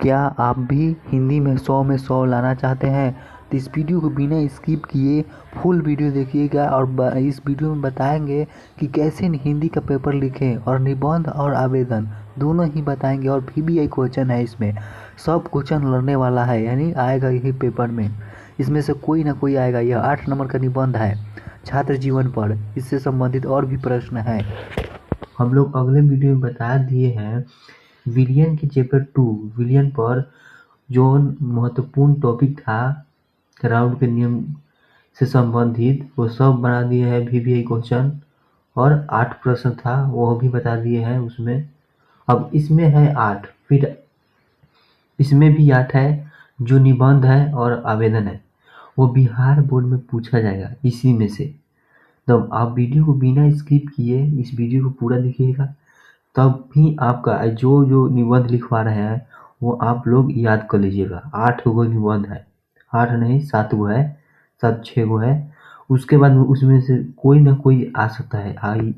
क्या आप भी हिंदी में 100 में 100 लाना चाहते हैं तो इस वीडियो को बिना स्किप किए फुल वीडियो देखिएगा और इस वीडियो में बताएंगे कि कैसे हिंदी का पेपर लिखें और निबंध और आवेदन दोनों ही बताएंगे और VBI क्वेश्चन है। इसमें सब क्वेश्चन लड़ने वाला है, यानी आएगा यही पेपर में। इसमें से कोई ना कोई आएगा। यह 8 नंबर का निबंध है छात्र जीवन पर, इससे संबंधित और भी प्रश्न है। हम लोग अगले वीडियो में बता दिए हैं विलियन के चैप्टर 2 विलियन पर जो महत्वपूर्ण टॉपिक था राउंड के नियम से संबंधित वो सब बना दिए हैं VBI क्वेश्चन, और 8 प्रश्न था वो भी बता दिए हैं उसमें। अब इसमें है 8, फिर इसमें भी 8 है जो निबंध है और आवेदन है, वो बिहार बोर्ड में पूछा जाएगा इसी में से। तो आप वीडियो को बिना स्किप किए इस वीडियो को पूरा देखिएगा, तब भी आपका जो जो निबंध लिखवा रहे हैं वो आप लोग याद कर लीजिएगा। 8 गो निबंध है, 8 नहीं 7 गो है, 7 6 गो है। उसके बाद उसमें से कोई ना कोई आ सकता है,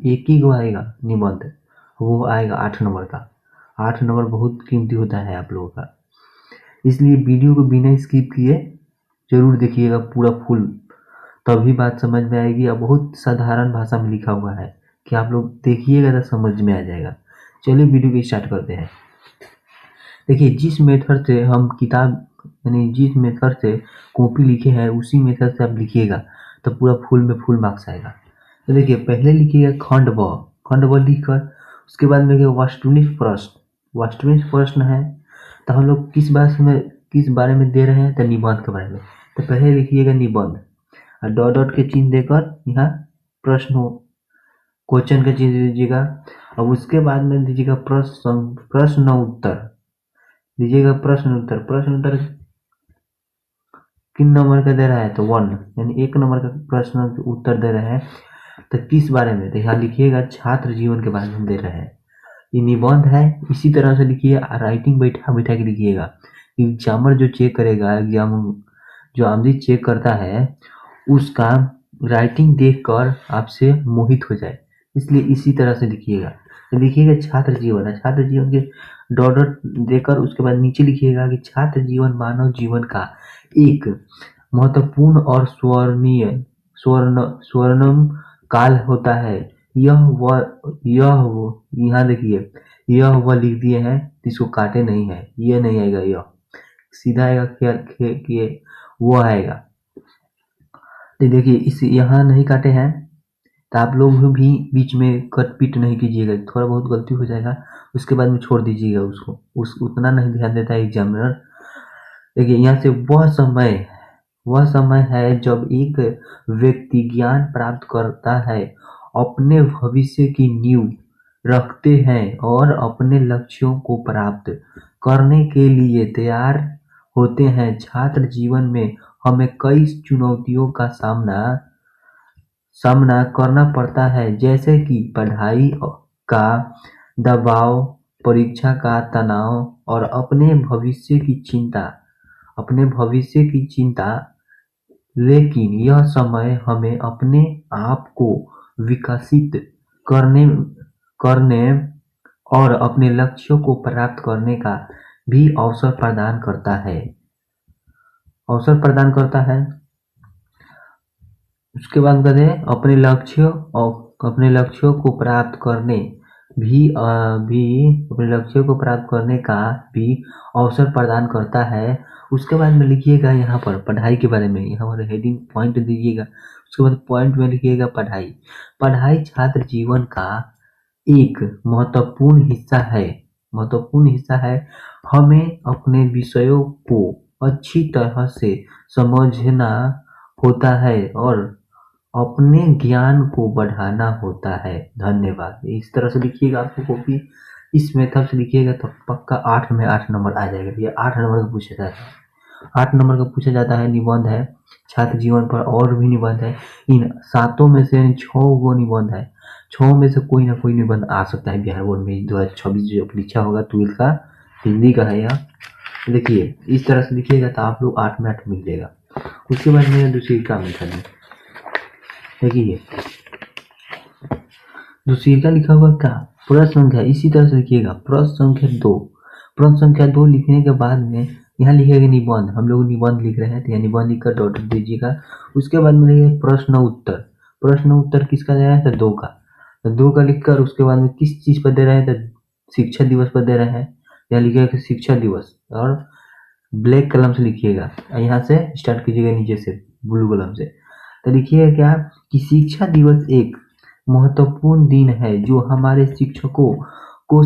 एक ही गो आएगा निबंध, वो आएगा 8 नंबर का। 8 नंबर बहुत कीमती होता है आप लोगों का, इसलिए वीडियो को बिना स्किप किए जरूर देखिएगा पूरा फुल, तभी बात समझ में आएगी। और बहुत साधारण भाषा में लिखा हुआ है कि आप लोग देखिएगा तो समझ में आ जाएगा। चलिए वीडियो को स्टार्ट करते हैं। देखिए, जिस मेथड से हम किताब यानी जिस मेथड से कॉपी लिखे हैं उसी मेथड से आप लिखिएगा तो पूरा फुल में फुल मार्क्स आएगा। तो देखिए, पहले लिखिएगा खंड ब लिखकर उसके बाद में लिखिएगा वस्तुनिष्ठ प्रश्न। वस्तुनिष्ठ प्रश्न है तो हम लोग किस बारे में दे रहे हैं, तो निबंध के बारे में। तो पहले लिखिएगा निबंध और डॉट डॉट के चिन्ह देकर यहाँ प्रश्न क्वेश्चन का चिन्ह दीजिएगा। अब उसके बाद में दीजिएगा प्रश्न उत्तर दीजिएगा। प्रश्न उत्तर किन नंबर का दे रहा है, तो 1, यानी 1 नंबर का प्रश्न उत्तर दे रहे हैं। तो किस बारे में, तो यहाँ लिखिएगा छात्र जीवन के बारे में दे रहे हैं। ये निबंध है, इसी तरह से लिखिए। राइटिंग बैठा बैठा के लिखिएगा। एग्जामर जो चेक करेगा, एग्जाम जो आमदी चेक करता है उसका राइटिंग देखकर आपसे मोहित हो जाए, इसलिए इसी तरह से लिखिएगा। तो लिखिएगा छात्र जीवन है, छात्र जीवन के डॉट डॉट देकर उसके बाद नीचे लिखिएगा कि छात्र जीवन मानव जीवन का एक महत्वपूर्ण और स्वर्णिम काल होता है। यहाँ देखिए, यह वह लिख दिए हैं, इसको काटे नहीं है, ये नहीं आएगा, यह सीधा आएगा, वो आएगा। तो देखिए, इस यहाँ नहीं काटे हैं तो आप लोग भी बीच में कट पीट नहीं कीजिएगा, थोड़ा बहुत गलती हो जाएगा उसके बाद में छोड़ दीजिएगा उसको, उतना नहीं ध्यान देता है एग्जामिनर। देखिए, यहाँ से वह समय है जब एक व्यक्ति ज्ञान प्राप्त करता है, अपने भविष्य की नींव रखते हैं और अपने लक्ष्यों को प्राप्त करने के लिए तैयार होते हैं। छात्र जीवन में हमें कई चुनौतियों का सामना करना पड़ता है, जैसे कि पढ़ाई का दबाव, परीक्षा का तनाव और अपने भविष्य की चिंता। लेकिन यह समय हमें अपने आप को विकसित करने और अपने लक्ष्यों को प्राप्त करने का भी अवसर प्रदान करता है। उसके बाद कहते हैं अपने लक्ष्यों को प्राप्त करने का भी अवसर प्रदान करता है। उसके बाद में लिखिएगा यहाँ पर पढ़ाई के बारे में, यहाँ पर हेडिंग पॉइंट दीजिएगा। उसके बाद पॉइंट में लिखिएगा पढ़ाई छात्र जीवन का एक महत्वपूर्ण हिस्सा है। हमें अपने विषयों को अच्छी तरह से समझना होता है और अपने ज्ञान को बढ़ाना होता है। धन्यवाद। इस तरह से लिखिएगा, आपको कॉपी इस मेथड से लिखिएगा तो पक्का 8 में 8 नंबर आ जाएगा। ये 8 नंबर का पूछा जाता है, 8 नंबर का पूछा जाता है। निबंध है छात्र जीवन पर, और भी निबंध है। इन 7 में से 6 गो निबंध है, 6 में से कोई ना कोई निबंध आ सकता है बिहार बोर्ड में 2026 जो परीक्षा होगा 12 का हिंदी का है। यह देखिए, इस तरह से लिखिएगा तो आप लोग 8 में 8 मिल जाएगा। उसके बाद में दूसरी का मेथड है, देखिए दूसरी का लिखा हुआ क्या प्रश्न संख्या, इसी तरह से लिखिएगा प्रश्न संख्या 2। प्रश्न संख्या 2 लिखने के बाद में यहाँ लिखेगा निबंध, हम लोग निबंध लिख रहे हैं तो यहाँ निबंध लिखकर डॉट दीजिएगा। उसके बाद में लिखिए प्रश्न उत्तर, प्रश्न उत्तर किसका दे रहे हैं तो 2 का, तो 2 का लिखकर उसके बाद में किस चीज़ पर दे रहे हैं तो शिक्षा दिवस पर दे रहे हैं, यहाँ लिखिएगा शिक्षा दिवस और ब्लैक कलम से लिखिएगा, यहाँ से स्टार्ट कीजिएगा नीचे से ब्लू कलम से। तो लिखिएगा क्या कि शिक्षा दिवस एक महत्वपूर्ण दिन है जो हमारे शिक्षकों को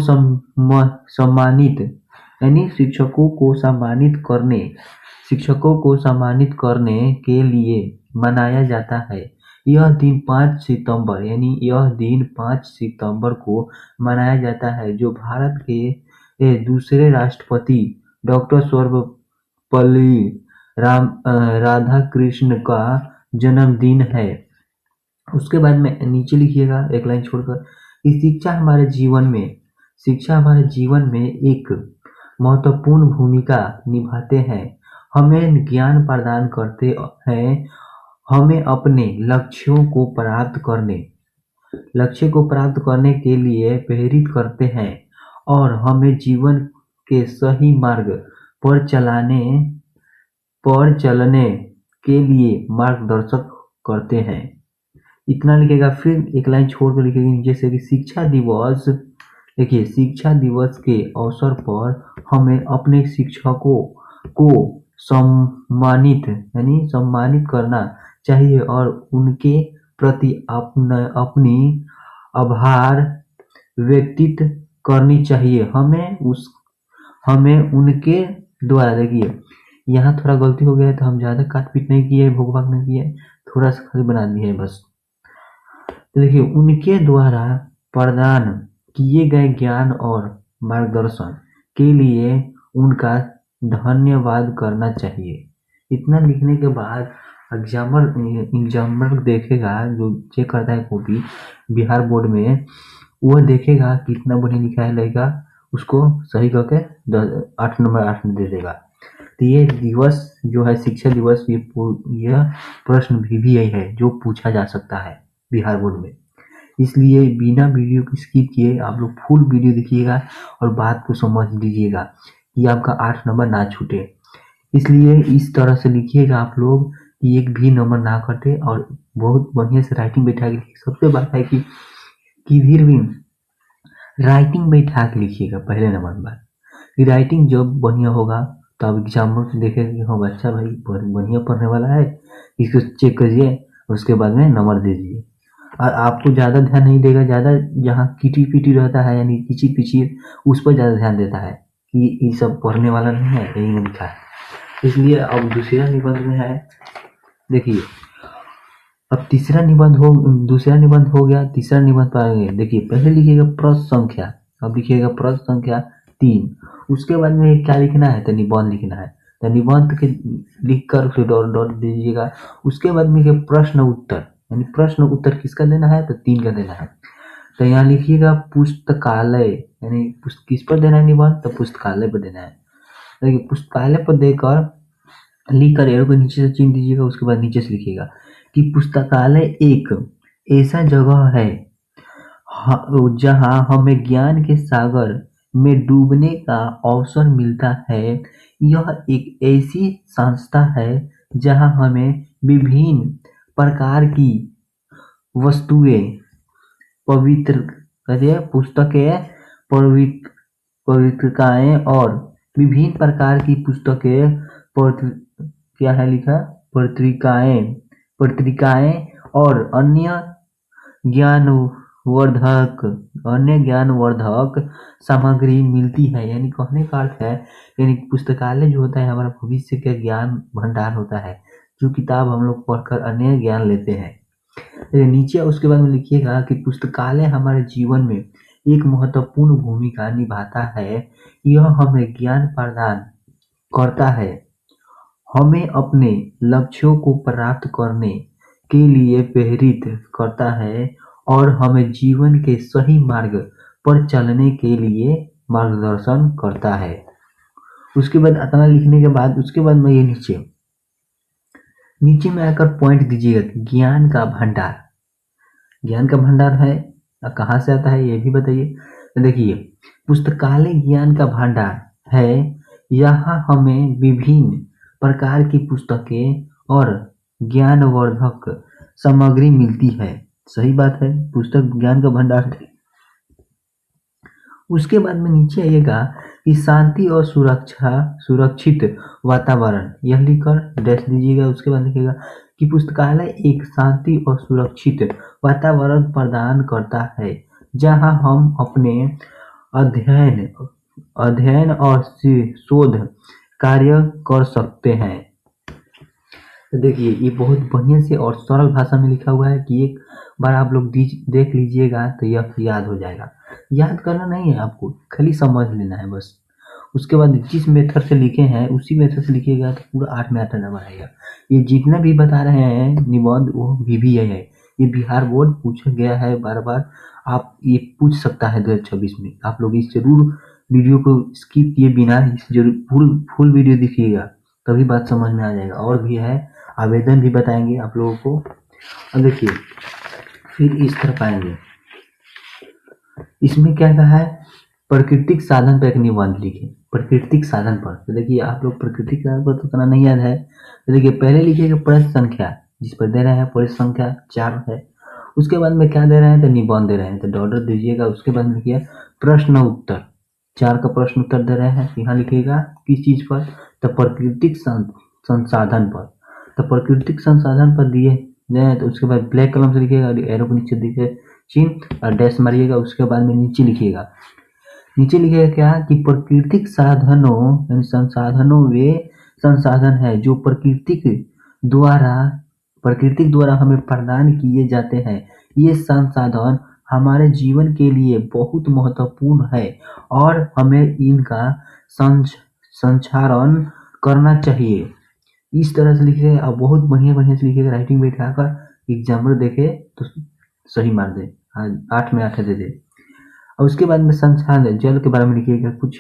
सम्मानित यानी शिक्षकों को सम्मानित करने के लिए मनाया जाता है। यह दिन 5 सितंबर को मनाया जाता है जो भारत के दूसरे राष्ट्रपति डॉक्टर सर्वपल्ली राधाकृष्ण का जन्मदिन है। उसके बाद में नीचे लिखिएगा एक लाइन छोड़कर कि शिक्षा हमारे जीवन में एक महत्वपूर्ण भूमिका निभाते हैं, हमें ज्ञान प्रदान करते हैं, हमें अपने लक्ष्य को प्राप्त करने के लिए प्रेरित करते हैं और हमें जीवन के सही मार्ग पर चलने के लिए मार्गदर्शक करते हैं। इतना लिखेगा। फिर एक लाइन छोड़कर लिखेगा नीचे से कि शिक्षा दिवस के अवसर पर हमें अपने शिक्षकों को सम्मानित करना चाहिए और उनके प्रति अपनी आभार व्यतीत करनी चाहिए। हमें उनके द्वारा, देखिए यहाँ थोड़ा गलती हो गया है तो हम ज़्यादा काट पीट नहीं किए, भोग भाग नहीं किए, थोड़ा सा खाली बना दिए है बस। तो देखिए उनके द्वारा प्रदान किए गए ज्ञान और मार्गदर्शन के लिए उनका धन्यवाद करना चाहिए। इतना लिखने के बाद एग्जामिनर देखेगा, जो चेक करता है कॉपी बिहार बोर्ड में, वो देखेगा कितना बढ़िया लिखा है लड़का, उसको सही करके 8 नंबर दे देगा। तो ये दिवस जो है शिक्षा दिवस, यह प्रश्न भी यही है जो पूछा जा सकता है बिहार बोर्ड में। इसलिए बिना वीडियो को स्किप किए आप लोग फुल वीडियो देखिएगा और बात को समझ लीजिएगा कि आपका 8 नंबर ना छूटे। इसलिए इस तरह से लिखिएगा आप लोग कि एक भी नंबर ना कटे और बहुत बढ़िया से राइटिंग बैठा के लिखिए। सबसे बात है कि किधर भी राइटिंग बैठा के लिखिएगा पहले नंबर पर, कि राइटिंग जब बढ़िया होगा तो आप एग्जामिनर से देखेंगे कि हाँ बच्चा भाई बढ़िया पढ़ने वाला है, इसको चेक करिए, उसके बाद में नंबर दे दीजिए। और आपको ज़्यादा ध्यान नहीं देगा, ज़्यादा जहाँ किटी पिटी रहता है यानी किची पिची उस पर ज़्यादा ध्यान देता है कि ये सब पढ़ने वाला नहीं है, यही में लिखा है। इसलिए अब दूसरा निबंध में है, देखिए अब दूसरा निबंध हो गया, तीसरा निबंध पर आएंगे। देखिए पहले लिखिएगा प्रश्न संख्या, अब लिखिएगा प्रश्न संख्या 3। उसके बाद में क्या लिखना है तो निबंध लिखना है, तो निबंध के लिखकर उसे डॉट दीजिएगा। उसके बाद में प्रश्न उत्तर, यानी प्रश्न उत्तर किसका देना है तो 3 का देना है। तो यहाँ लिखिएगा पुस्तकालय, यानी किस पर देना है निबंध तो पुस्तकालय पर देना है। देखिए पुस्तकालय पर देकर लिखकर एरो को नीचे से चिन्ह दीजिएगा। उसके बाद नीचे से लिखिएगा कि पुस्तकालय एक ऐसा जगह है जहाँ हमें ज्ञान के सागर में डूबने का अवसर मिलता है। यह एक ऐसी संस्था है जहाँ हमें विभिन्न प्रकार की वस्तुएं, पुस्तकें, पत्रिकाएं और विभिन्न प्रकार की पुस्तकें, पत्रिकाएं और अन्य ज्ञानवर्धक सामग्री मिलती है। यानी कहने का अर्थ है, यानी पुस्तकालय जो होता है हमारा भविष्य का ज्ञान भंडार होता है, जो किताब हम लोग पढ़कर अन्य ज्ञान लेते हैं। नीचे उसके बाद में लिखिएगा कि पुस्तकालय हमारे जीवन में एक महत्वपूर्ण भूमिका निभाता है। यह हमें ज्ञान प्रदान करता है, हमें अपने लक्ष्यों को प्राप्त करने के लिए प्रेरित करता है और हमें जीवन के सही मार्ग पर चलने के लिए मार्गदर्शन करता है। उसके बाद इतना लिखने के बाद उसके बाद में ये नीचे में आकर पॉइंट दीजिएगा, ज्ञान का भंडार है कहाँ से आता है ये भी बताइए। तो देखिए पुस्तकालय ज्ञान का भंडार है। यहाँ हमें विभिन्न प्रकार की पुस्तकें और ज्ञानवर्धक सामग्री मिलती है। सही बात है, पुस्तक ज्ञान का भंडार है। उसके बाद में नीचे आइएगा कि शांति और सुरक्षित वातावरण, यह लिखकर डैश दीजिएगा। उसके बाद लिखिएगा कि पुस्तकालय एक शांति और सुरक्षित वातावरण प्रदान करता है जहां हम अपने अध्ययन अध्ययन और शोध कार्य कर सकते हैं। तो देखिए ये बहुत बढ़िया से और सरल भाषा में लिखा हुआ है कि एक बार आप लोग देख लीजिएगा तो यह याद हो जाएगा। याद करना नहीं है आपको, खाली समझ लेना है बस। उसके बाद जिस मेथड से लिखे हैं उसी मेथड से लिखिएगा तो पूरा 8 में 8 नंबर आएगा। ये जितना भी बता रहे हैं निबंध वो VVI है, ये बिहार बोर्ड पूछा गया है बार बार। आप ये पूछ सकता है 2026 में। आप लोग इस जरूर वीडियो को स्किप किए बिना इस जरूर फुल वीडियो देखिएगा, तभी बात समझ में आ जाएगा। और भी है, आवेदन भी बताएंगे आप लोगों को। अब देखिए फिर इस तरफ आएंगे, इसमें क्या कहा है, प्राकृतिक साधन पर एक निबंध लिखे। प्राकृतिक साधन पर, तो देखिए आप लोग प्राकृतिक साधन पर तो उतना नहीं याद है, तो देखिए पहले लिखिएगा प्रश्न संख्या, जिस पर दे रहे हैं प्रश्न संख्या 4 है। उसके बाद में क्या दे रहे हैं, तो निबंध दे रहे हैं, तो डॉलर दीजिएगा। उसके बाद लिखिए प्रश्न उत्तर, 4 का प्रश्न उत्तर दे रहे हैं, यहाँ लिखिएगा किस चीज पर, तो प्राकृतिक संसाधन पर। तो प्राकृतिक संसाधन पर दिए तो उसके बाद ब्लैक कलम से लिखिएगा, एरो के नीचे दिखे चिन्ह और डैश मारिएगा। उसके बाद में नीचे लिखिएगा क्या कि प्राकृतिक साधनों यानी संसाधनों वे संसाधन है जो प्रकृतिक द्वारा हमें प्रदान किए जाते हैं। ये संसाधन हमारे जीवन के लिए बहुत महत्वपूर्ण है और हमें इनका संचारण करना चाहिए। इस तरह से लिखिएगा। अब बहुत बढ़िया से लिखिएगा, राइटिंग बैठाकर एग्जामिनर देखे तो सही मार दे, 8 में 8 दे दे। और उसके बाद में संसाधन जल के बारे में लिखिएगा, कुछ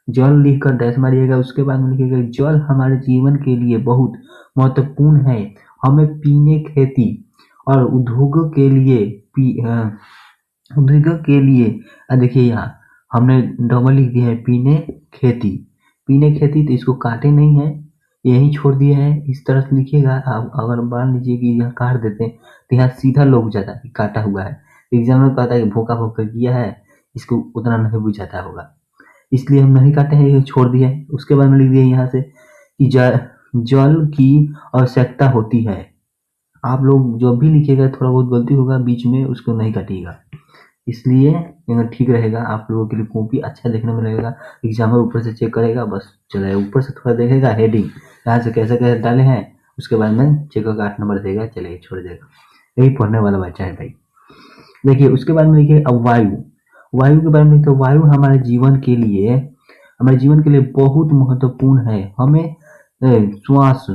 जल लिखकर डैश मारिएगा। उसके बाद में लिखिएगा जल हमारे जीवन के लिए बहुत महत्वपूर्ण है। हमें पीने, खेती और उद्योगों के लिए देखिए यहाँ हमने डबल लिख दिया है, पीने खेती, तो इसको काटे नहीं है, यही छोड़ दिया है। इस तरह से लिखिएगा। आप अगर मान लीजिए कि यहाँ काट देते हैं तो यहाँ सीधा लोग जाता है काटा हुआ है, एग्जामिनर कहता है कि भोका किया है, इसको उतना नहीं बुझाता होगा, इसलिए हम नहीं काटे हैं, ये छोड़ दिया है। उसके बाद में लिख दिया यहाँ से कि जल की आवश्यकता होती है। आप लोग जो भी लिखिएगा थोड़ा बहुत गलती होगा बीच में, उसको नहीं काटिएगा, इसलिए ठीक रहेगा। आप लोगों के लिए कॉपी अच्छा देखने में लगेगा, एग्जामिनर ऊपर से चेक करेगा, बस चलेगा, ऊपर से थोड़ा देखेगा हेडिंग यहाँ से कैसे कैसे डाले हैं, उसके बाद में चेक करके 8 नंबर देगा, चलेगा, छोड़ देगा। यही पढ़ने वाला बच्चा है भाई। देखिए उसके बाद में लिखिए अब वायु के बारे में, तो वायु हमारे जीवन के लिए बहुत महत्वपूर्ण है। हमें श्वास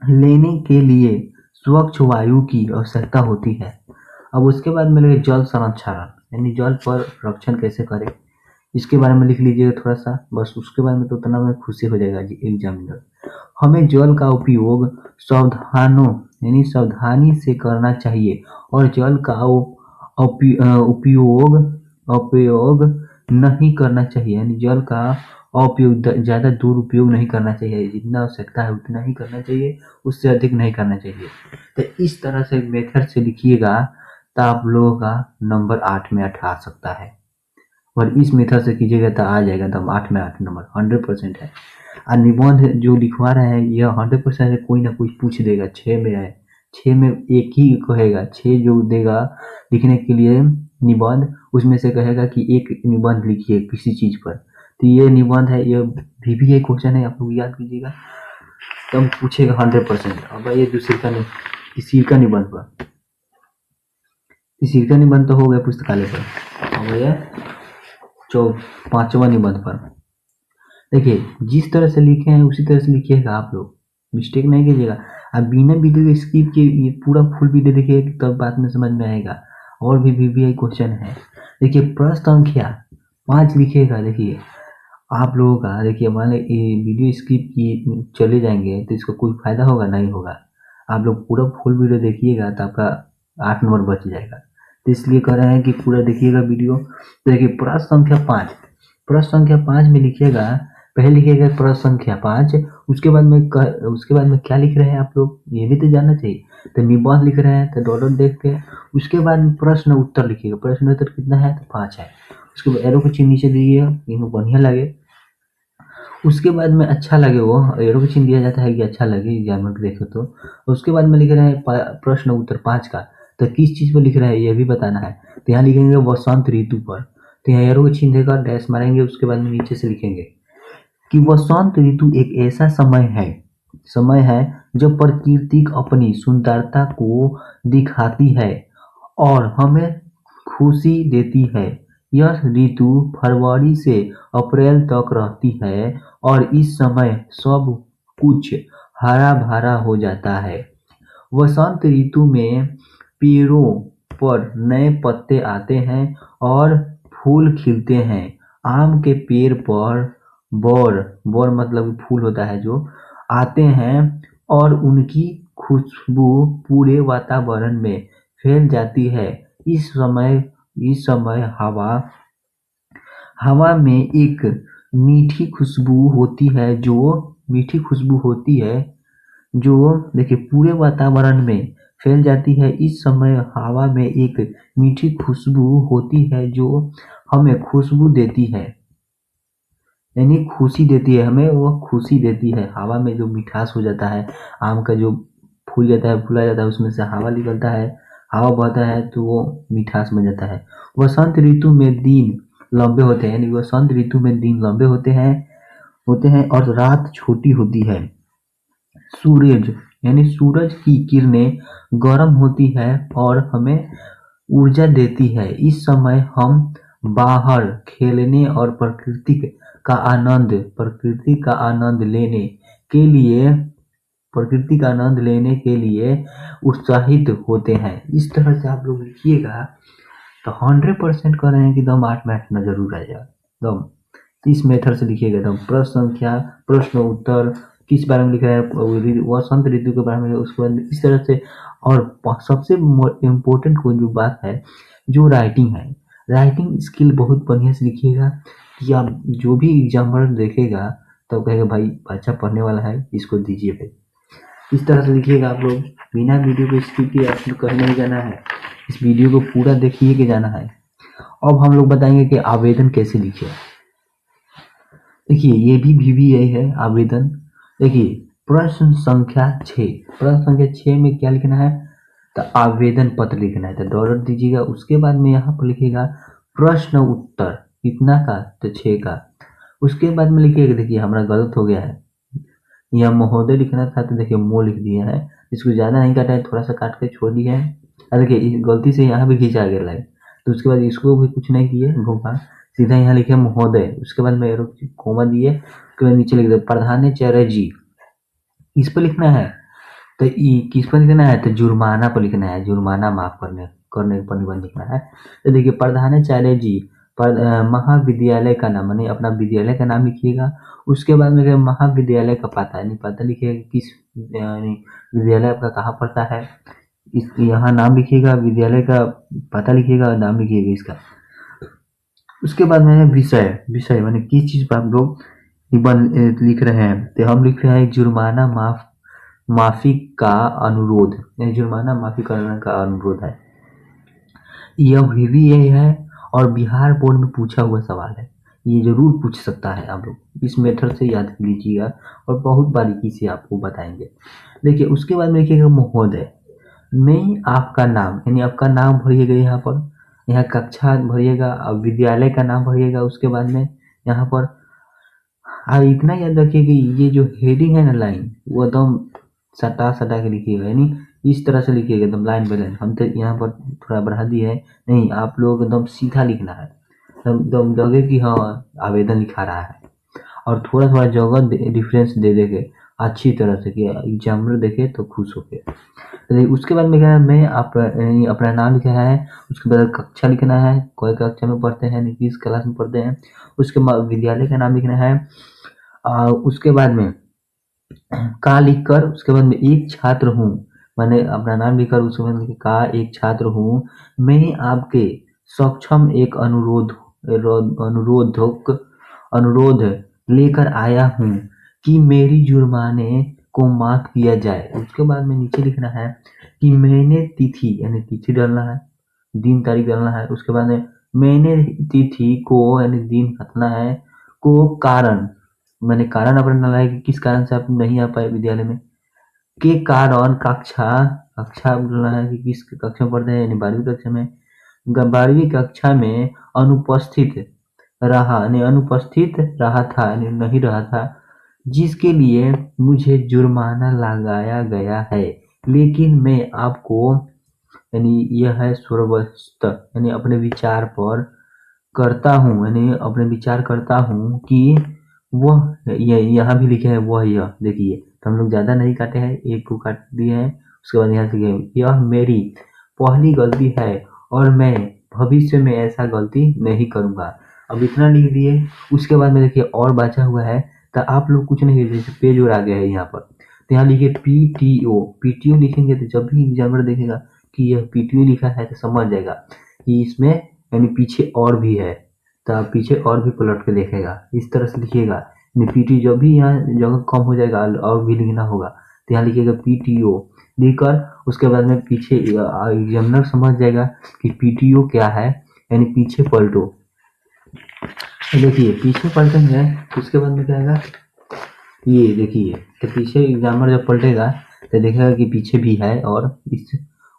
लेने के लिए स्वच्छ वायु की आवश्यकता होती है। अब उसके बाद में लिखिए जल संरक्षण यानी जल पर रक्षण कैसे करें, इसके बारे में लिख लीजिएगा थोड़ा सा, बस। उसके बाद में तो उतना में खुशी हो जाएगा जी एग्जामिनर। हमें जल का उपयोग सावधानी से करना चाहिए और जल का उपयोग नहीं करना चाहिए, यानी जल का उपयोग ज़्यादा दुरुपयोग नहीं करना चाहिए, जितना आवश्यकता है उतना ही करना चाहिए, उससे अधिक नहीं करना चाहिए। तो इस तरह से मेथड से लिखिएगा तो आप लोगों का नंबर 8 में 8 आ सकता है, और इस मेथड से कीजिएगा तो आ जाएगा एकदम 8 में 8 नंबर 100% है। और निबंध जो लिखवा रहे हैं यह 100% कोई ना कोई पूछ देगा। 6 में है, 6 में एक ही कहेगा, 6 जो देगा लिखने के लिए निबंध, उसमें से कहेगा कि एक निबंध लिखिए किसी चीज पर, तो ये निबंध है, ये VVI क्वेश्चन है, आप लोग याद कीजिएगा, तब पूछेगा 100%। अब ये दूसरे का नहीं, किसी का निबंध पर, किसी का निबंध तो हो गया पुस्तकालय पर। अब ये 5वां निबंध पर देखिए जिस तरह से लिखे हैं उसी तरह से लिखिएगा, आप लोग मिस्टेक नहीं कीजिएगा। आप बिना वीडियो स्किप किए ये पूरा फुल वीडियो देखिए तब बात में समझ में आएगा। और भी VVI क्वेश्चन है। देखिए प्रश्न संख्या 5 लिखिएगा। देखिए आप लोगों का, देखिए मान ये वीडियो स्किप की चले जाएंगे तो इसका कोई फायदा होगा नहीं होगा। आप लोग पूरा फुल वीडियो देखिएगा तो आपका 8 नंबर बच जाएगा, तो इसलिए कह रहे हैं कि पूरा देखिएगा वीडियो। तो देखिए प्रश्न संख्या प्रश्न संख्या 5 में लिखिएगा, पहले लिखिएगा प्रश्न संख्या 5, उसके बाद में क्या लिख रहे हैं आप लोग, ये भी तो जानना चाहिए। तो निबंध लिख रहे हैं तो डॉट डॉट देख के उसके बाद में प्रश्न उत्तर लिखिएगा। प्रश्न उत्तर कितना है, तो 5 है। उसके बाद एरो का चिन्ह नीचे दीजिएगा, ये बढ़िया लगे। उसके बाद में अच्छा लगे, वो एरो का चिन्ह दिया जाता है कि अच्छा लगे एग्जामिनर को देखे तो। उसके बाद में लिख रहे हैं प्रश्न उत्तर 5 का, तो किस चीज़ पर लिख रहे हैं ये भी बताना है। तो यहाँ लिखेंगे वसंत ऋतु पर, तो यहाँ एरो का चिन्ह देकर डैश मारेंगे। उसके बाद में नीचे से लिखेंगे कि वसंत ऋतु एक ऐसा समय है जब प्रकृति अपनी सुंदरता को दिखाती है और हमें खुशी देती है। यह ऋतु फरवरी से अप्रैल तक रहती है और इस समय सब कुछ हरा भरा हो जाता है। वसंत ऋतु में पेड़ों पर नए पत्ते आते हैं और फूल खिलते हैं। आम के पेड़ पर बौर मतलब फूल होता है जो, आते हैं और उनकी खुशबू पूरे वातावरण में फैल जाती है। इस समय हवा में एक मीठी खुशबू होती है जो देखिए पूरे वातावरण में फैल जाती है। इस समय हवा में एक मीठी खुशबू होती है जो हमें खुशबू देती है, यानी खुशी देती है हमें, वो खुशी देती है। हवा में जो मिठास हो जाता है, आम का जो फूल जाता है, फूला जाता है, उसमें से हवा निकलता है, हवा बहता है तो वो मिठास बन जाता है। वसंत ऋतु में दिन लंबे होते हैं, यानी वसंत ऋतु में दिन लंबे होते हैं और रात छोटी होती है। सूरज की किरणें गर्म होती है और हमें ऊर्जा देती है। इस समय हम बाहर खेलने और प्रकृति का आनंद लेने के लिए उत्साहित होते हैं। इस तरह से आप लोग लिखिएगा तो 100% कह रहे हैं कि दम 8 में 8 ना जरूर आ जाएगा। दम इस मेथड से लिखिएगा एकदम। प्रश्न संख्या, प्रश्न उत्तर, किस बारे में लिख रहा है, वसंत ऋतु के बारे में, उसके बाद इस तरह से। और सबसे इम्पोर्टेंट कोई जो बात है, जो राइटिंग स्किल बहुत बढ़िया से लिखिएगा कि आप जो भी एग्जाम्पल देखेगा तो कहेगा भाई अच्छा पढ़ने वाला है, इसको दीजिए भाई। इस तरह से लिखिएगा आप लोग, बिना वीडियो को स्किप किए आप लोग कहीं नहीं जाना है, इस वीडियो को पूरा देखिए के जाना है। अब हम लोग बताएंगे कि आवेदन कैसे लिखे। देखिए ये भी VBA है आवेदन। देखिए प्रश्न संख्या 6 में क्या लिखना है, तो आवेदन पत्र लिखना है, तो डॉलर दीजिएगा। उसके बाद में यहाँ पर लिखिएगा प्रश्न उत्तर कितना का, तो 6 का। उसके बाद में लिखिएगा, देखिए हमारा गलत हो गया है, यहाँ महोदय लिखना था तो देखिए मो लिख दिया है, इसको ज़्यादा नहीं काटा है, थोड़ा सा काट के छोड़ दिया है। देखिए गलती से यहाँ भी खींचा गया लाइन, तो उसके बाद इसको भी कुछ नहीं किए घूमा, सीधा यहाँ लिखे महोदय। उसके बाद में एरो कोमा दिए, उसके बाद नीचे लिख दे प्रधानाचार्य जी, इस पर लिखना है। तो किस पर लिखना है, तो जुर्माना पर लिखना है, जुर्माना माफ करने पर निबंध लिखना है। तो देखिए प्रधानाचार्य जी महाविद्यालय का नाम, यानी अपना विद्यालय का नाम लिखिएगा। उसके बाद में महाविद्यालय का पता, यानी पता लिखिएगा किस यानी विद्यालय आपका कहाँ पड़ता है, इस यहाँ नाम लिखिएगा, विद्यालय का पता लिखिएगा, नाम लिखिएगा इसका। उसके बाद में विषय माने किस चीज़ पर आप लोग निबंध लिख रहे हैं, तो हम लिख रहे हैं जुर्माना माफी का अनुरोध, जुर्माना माफी करने का अनुरोध है। यह VBA है और बिहार बोर्ड में पूछा हुआ सवाल है, ये जरूर पूछ सकता है। आप लोग इस मेथड से याद कर लीजिएगा और बहुत बारीकी से आपको बताएंगे। देखिए उसके बाद में लिखिएगा महोदय में आपका नाम, यानी आपका नाम भरिएगा यहाँ पर, यहाँ कक्षा भरिएगा, अब विद्यालय का नाम भरिएगा। उसके बाद में यहाँ पर इतना याद रखिए कि ये जो हेडिंग है ना लाइन, वो एकदम सटा के लिखिएगा, यानी इस तरह से लिखिएगा एकदम लाइन बाय लाइन। हम तो यहाँ पर थोड़ा बढ़ा दिए है, नहीं आप लोग एकदम सीधा लिखना है, एकदम लगे कि हाँ आवेदन लिखा रहा है, और थोड़ा जगह डिफरेंस दे देंगे अच्छी तरह से कि एग्जामिनर देखे तो खुश हो गए। तो उसके बाद में क्या है, मैं अपना नाम लिखा है, उसके बाद कक्षा लिखना है, कोई कक्षा में पढ़ते हैं, किस क्लास में पढ़ते हैं, उसके बाद विद्यालय का नाम लिखना है। उसके बाद में का लिखकर, उसके बाद में एक छात्र हूँ, मैंने अपना नाम लिखकर उसके बाद में का एक छात्र हूँ, मैं आपके सक्षम एक अनुरोधक अनुरोध लेकर आया हूँ कि मेरी जुर्माने को माफ किया जाए। उसके बाद में नीचे लिखना है कि मैंने तिथि, यानी तिथि डालना है, दिन तारीख डालना है। उसके बाद में मैंने तिथि को, यानी दिन खतना है, को कारण, मैंने कारण अपना डाला है कि किस कारण से आप नहीं आ पाए विद्यालय में, के कारण कक्षा, कक्षा बोलना है कि किस कक्षा में पढ़ते हैं, यानी 12वीं कक्षा में, 12वीं कक्षा में अनुपस्थित रहा, यानी अनुपस्थित रहा था, यानी नहीं रहा था, जिसके लिए मुझे जुर्माना लगाया गया है। लेकिन मैं आपको, यानी यह है स्वर्वस्थ, यानी अपने विचार पर करता हूँ, यानी अपने विचार करता हूँ कि वह, यहाँ भी लिखे है वह, यह देखिए, तो हम लोग ज़्यादा नहीं काटे हैं, एक को काट दिए हैं। उसके बाद यहाँ से यह मेरी पहली गलती है और मैं भविष्य में ऐसा गलती नहीं करूँगा। अब इतना लिख दिए। उसके बाद में देखिए और बचा हुआ है, तो आप लोग कुछ नहीं, जैसे पेज और आ गया है यहाँ पर, तो यहाँ लिखिए PTO। PTO लिखेंगे तो जब भी एग्जामिनर देखेगा कि यह PTO लिखा है तो समझ जाएगा कि इसमें, यानी पीछे और भी है, तो आप पीछे और भी पलट के देखेगा। इस तरह से लिखिएगा। PTO जब भी यहाँ जगह कम हो जाएगा और भी लिखना होगा, तो यहाँ लिखिएगा PTO लिखकर, उसके बाद में पीछे एग्जामिनर समझ जाएगा कि PTO क्या है, यानी पीछे पलटो। देखिए पीछे पलटेंगे, उसके बाद में क्या आएगा, ये देखिए, तो पीछे एग्जामिनर जब पलटेगा तो देखेगा कि पीछे भी है, और इस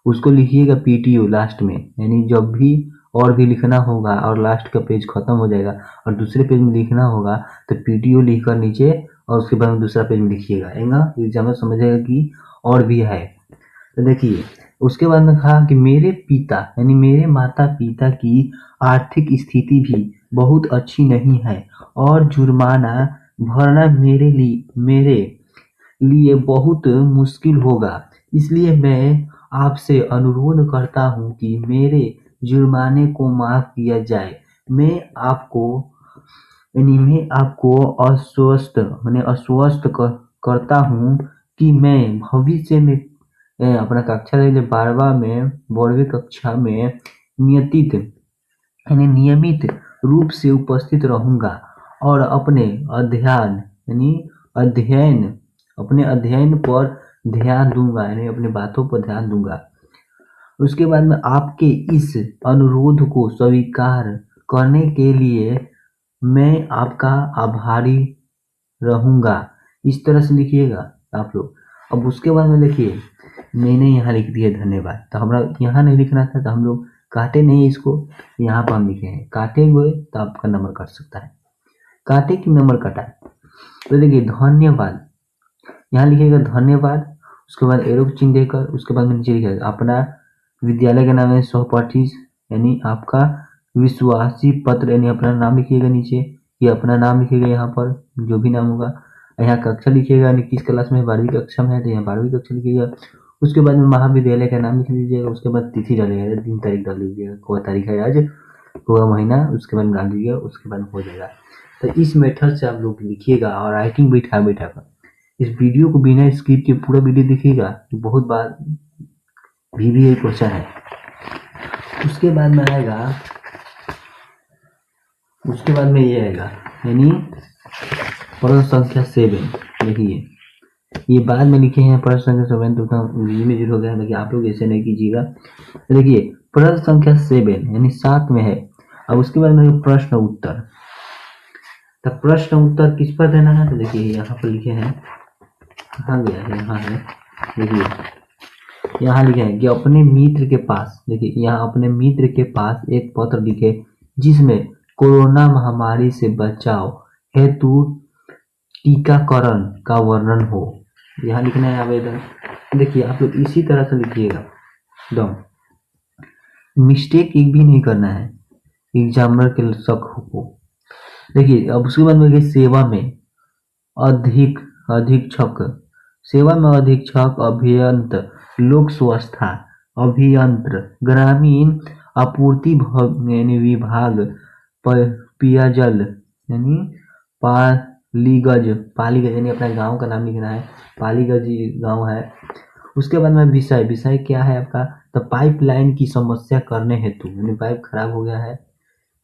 उसको लिखिएगा PTO लास्ट में, यानी जब भी और भी लिखना होगा और लास्ट का पेज खत्म हो जाएगा और दूसरे पेज में लिखना होगा तो PTO लिखकर नीचे, और उसके बाद में दूसरा पेज में लिखिएगा, एग्जामिनर समझेगा कि और भी है। तो देखिए उसके बाद में कहा कि मेरे पिता, यानी मेरे माता पिता की आर्थिक स्थिति भी बहुत अच्छी नहीं है और जुर्माना भरना मेरे लिए बहुत मुश्किल होगा। इसलिए मैं आपसे अनुरोध करता हूँ कि मेरे जुर्माने को माफ किया जाए। मैं आपको, यानी मैं आपको आश्वस्त करता हूँ कि मैं भविष्य में अपना कक्षा 12वीं कक्षा में नियमित रूप से उपस्थित रहूंगा और अध्ययन अपने अध्ययन पर ध्यान दूंगा, यानी अपनी बातों पर ध्यान दूंगा। उसके बाद में आपके इस अनुरोध को स्वीकार करने के लिए मैं आपका आभारी रहूंगा। इस तरह से लिखिएगा आप लोग। अब उसके बाद में देखिए मैंने यहाँ लिख दिया धन्यवाद, तो हमारा यहाँ नहीं लिखना था, तो हम लोग काटे नहीं इसको, यहाँ पर हम लिखे हैं। काटे हुए तो आपका नंबर कट सकता है, काटे कि नंबर कटा है। तो देखिए धन्यवाद, यहाँ लिखिएगा धन्यवाद। उसके बाद एरो चिन्ह देकर, उसके बाद में नीचे लिखिएगा अपना विद्यालय का नाम है सहपाठी, यानी आपका विश्वासी पत्र, यानी अपना नाम लिखिएगा नीचे, ये अपना नाम लिखिएगा यहाँ पर जो भी नाम होगा। यहाँ कक्षा लिखिएगा, यानी किस क्लास में, 12वीं कक्षा में है तो यहाँ 12वीं कक्षा लिखिएगा। उसके बाद में महाविद्यालय का नाम लिख लीजिएगा। उसके बाद तिथि डालिएगा, दिन तारीख डाल लीजिएगा, कोई तारीख है आज, पूरा महीना, उसके बाद डाल दीजिएगा, उसके बाद हो जाएगा। तो इस मेथड से आप लोग लिखिएगा और राइटिंग बैठा कर इस वीडियो को बिना स्किप के पूरा वीडियो देखिएगा, बहुत बार भी क्वेश्चन है। उसके बाद में आएगा, उसके बाद में ये आएगा, यानी प्रश्न संख्या 7। देखिए ये बाद में लिखे हैं प्रश्न संख्या 7, तो अंग्रेजी में हो गया, लेकिन आप लोग ऐसे नहीं कीजिएगा। देखिए प्रश्न संख्या 7 यानी 7 में है। अब उसके बाद में प्रश्न उत्तर, तो प्रश्न उत्तर किस पर देना है, तो देखिए यहाँ पर लिखे हैं, कहाँ गया है, यहाँ है, देखिए यहाँ लिखे हैं कि अपने मित्र के पास, देखिए यहाँ अपने मित्र के पास एक पत्र लिखे जिसमें कोरोना महामारी से बचाव हेतु टीकाकरण का वर्णन हो। यहाँ लिखना है आवेदन। देखिए आप लोग इसी तरह से लिखिएगा, एकदम मिस्टेक एक भी नहीं करना है, एग्जामिनर के शक हो। देखिए अब उसके बाद में सेवा में अधीक्षक, सेवा में अधीक्षक, अभियंत्र, लोक स्वास्थ्य अभियंत्र, ग्रामीण आपूर्ति यानी विभाग, पेयजल यानी पालीगंज यानी अपना गांव का नाम लिखना है, पालीगंज गांव है। उसके बाद में विषय क्या है आपका, तो पाइपलाइन की समस्या करने हेतु, यानी पाइप खराब हो गया है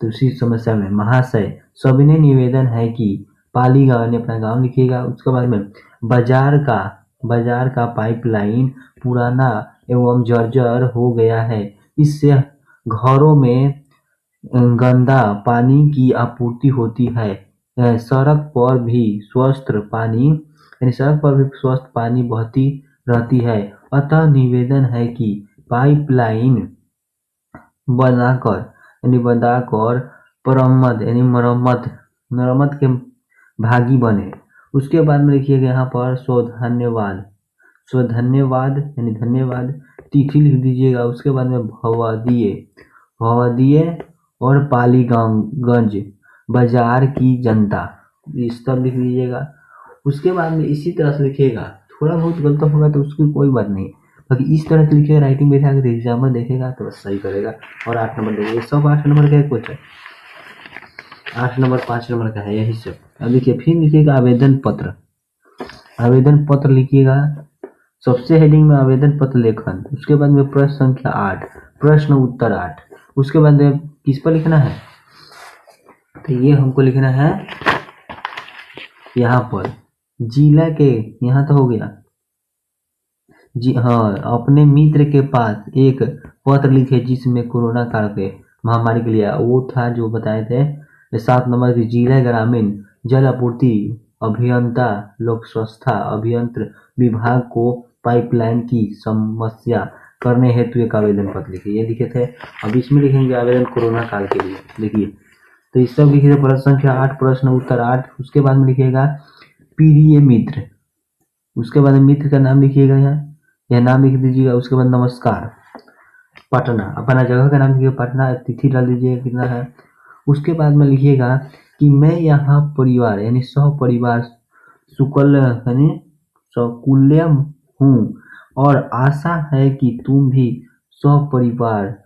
तो उसी समस्या में महाशय सविनय निवेदन है कि पाली गांव ने अपना गांव लिखिएगा। उसके बाद में बाजार का पाइपलाइन पुराना एवं जर्जर हो गया है, इससे घरों में गंदा पानी की आपूर्ति होती है। सड़क पर भी स्वस्थ पानी बहती रहती है। अतः निवेदन है कि पाइपलाइन बनाकर मरम्मत के भागी बने। उसके बाद में लिखिएगा यहाँ पर स्वधन्यवाद यानी धन्यवाद तिथि लिख दीजिएगा। उसके बाद में भवदीय और पालीगंज बाजार की जनता, ये सब लिख दीजिएगा। उसके बाद में इसी तरह से लिखिएगा, थोड़ा बहुत गलत होगा तो उसकी कोई बात नहीं, बाकी इस तरह से लिखिएगा। राइटिंग बैठा कर एग्जामर देखेगा तो बस सही करेगा। और 8 नंबर देखेगा, सब 8 नंबर का है, कुछ है 8 नंबर 5 नंबर का है, यही सब। अब देखिए फिर लिखिएगा आवेदन पत्र लिखिएगा। सबसे हेडिंग में आवेदन पत्र लेखन। उसके बाद में प्रश्न संख्या 8, प्रश्न उत्तर 8। उसके बाद में किस पर लिखना है, तो ये हमको लिखना है यहाँ पर जिला के, यहाँ तो हो गया जी हाँ, अपने मित्र के पास एक पत्र लिखे जिसमें कोरोना काल के महामारी के लिए वो था जो बताए थे। 7 नंबर की जिला ग्रामीण जल आपूर्ति अभियंता लोक स्वच्छता अभियंत्र विभाग को पाइपलाइन की समस्या करने हेतु एक आवेदन पत्र लिखे, ये लिखे थे। अब इसमें लिखेंगे आवेदन कोरोना काल के लिए, देखिए तो इस सब लिखिए। प्रश्न संख्या 8 प्रश्न उत्तर 8। उसके बाद में लिखिएगा प्रिय मित्र। उसके बाद मित्र का नाम लिखिएगा, यह नाम लिख दीजिएगा। उसके बाद नमस्कार पटना, अपना जगह का नाम लिखिएगा पटना, तिथि डाल दीजिएगा कितना है। उसके बाद में लिखिएगा कि मैं यहाँ परिवार यानी सपरिवार सकुल्य हूँ और आशा है कि तुम भी सपरिवार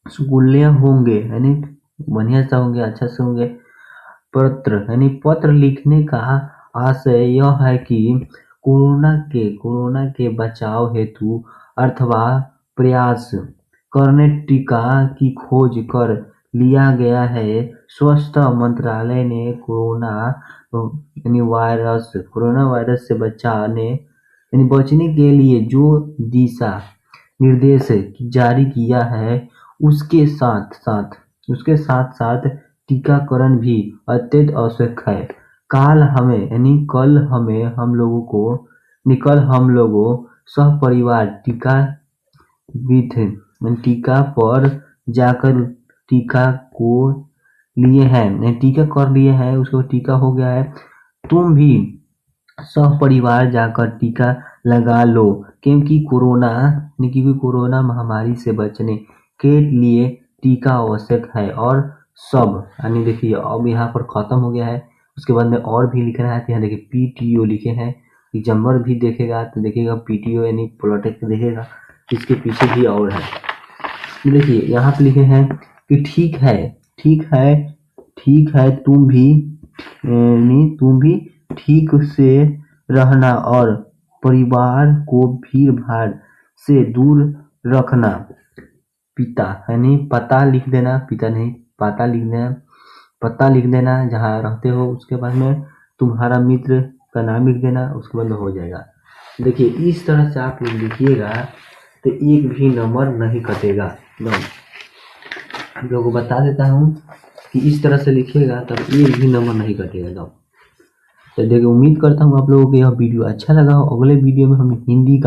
सुकुल्य होंगे, यानी बढ़िया से होंगे, अच्छा से होंगे। पत्र लिखने का आशय यह है कि कोरोना के बचाव हेतु अथवा प्रयास करने टीका की खोज कर लिया गया है। स्वास्थ्य मंत्रालय ने कोरोना वायरस से बचने के लिए जो दिशा निर्देश जारी किया है उसके साथ साथ टीकाकरण भी अत्यंत आवश्यक है। कल हम लोगों सपरिवार टीका पर जाकर टीका कर लिए हैं, उसको टीका हो गया है। तुम भी सपरिवार जाकर टीका लगा लो क्योंकि कोरोना महामारी से बचने के लिए टीका आवश्यक है। और सब यानी देखिए अब यहाँ पर खत्म हो गया है। उसके बाद में और भी लिखना है, तो यहाँ देखिए पीटीओ लिखे हैं। एग्जामर भी देखेगा तो देखिएगा पीटीओ यानी पॉलिटिक्स देखेगा, इसके पीछे भी और है। देखिए यहाँ पे लिखे हैं कि ठीक है तुम भी ठीक से रहना और परिवार को भीड़ भाड़ से दूर रखना। पिता यानी पता लिख देना, पिता नहीं पता लिख देना जहाँ रहते हो। उसके बाद में तुम्हारा मित्र का नाम लिख देना, उसके बाद में हो जाएगा। देखिए इस तरह से आप लोग लिखिएगा तो एक भी नंबर नहीं कटेगा। आप लोगों को बता देता हूँ कि इस तरह से लिखिएगा तब एक भी नंबर नहीं कटेगा। तो देखिए उम्मीद करता हूँ आप लोगों को यह वीडियो अच्छा लगा हो। अगले वीडियो में हम हिंदी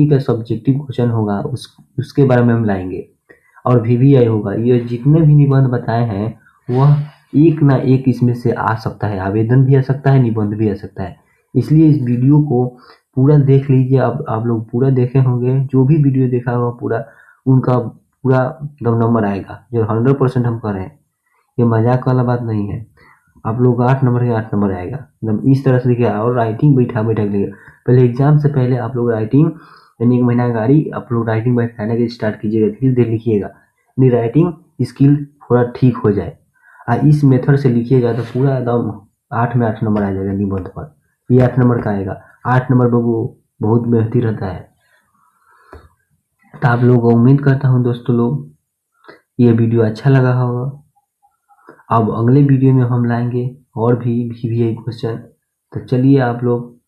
का सब्जेक्टिव क्वेश्चन होगा उसके बारे में हम लाएंगे और VVI होगा। ये जितने भी निबंध बताए हैं वह एक ना एक इसमें से आ सकता है, आवेदन भी आ सकता है, निबंध भी आ सकता है। इसलिए इस वीडियो को पूरा देख लीजिए। अब आप लोग पूरा देखे होंगे, जो भी वीडियो देखा होगा पूरा उनका पूरा नंबर आएगा, जो 100% हम कर रहे हैं। ये मजाक वाला बात नहीं है। आप लोग 8 नंबर के 8 नंबर आएगा एकदम इस तरह से लिखिए। और राइटिंग बैठा लिखिएगा। पहले एग्जाम से पहले आप लोग राइटिंग यानी 1 महीना गाड़ी आप लोग राइटिंग बैठाने के स्टार्ट कीजिएगा, धीरे धीरे लिखिएगा, यानी राइटिंग स्किल थोड़ा ठीक हो जाए। इस मेथड से लिखिएगा तो पूरा एकदम 8 में 8 नंबर आ जाएगा निबंध पर। ये 8 नंबर का आएगा। 8 नंबर बाबू बहुत मेहनती रहता है। तो आप लोगों को उम्मीद करता हूँ दोस्तों लोग ये वीडियो अच्छा लगा होगा। अब अगले वीडियो में हम लाएंगे और भी VVI क्वेश्चन। तो चलिए आप लोग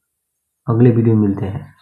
अगले वीडियो में मिलते हैं।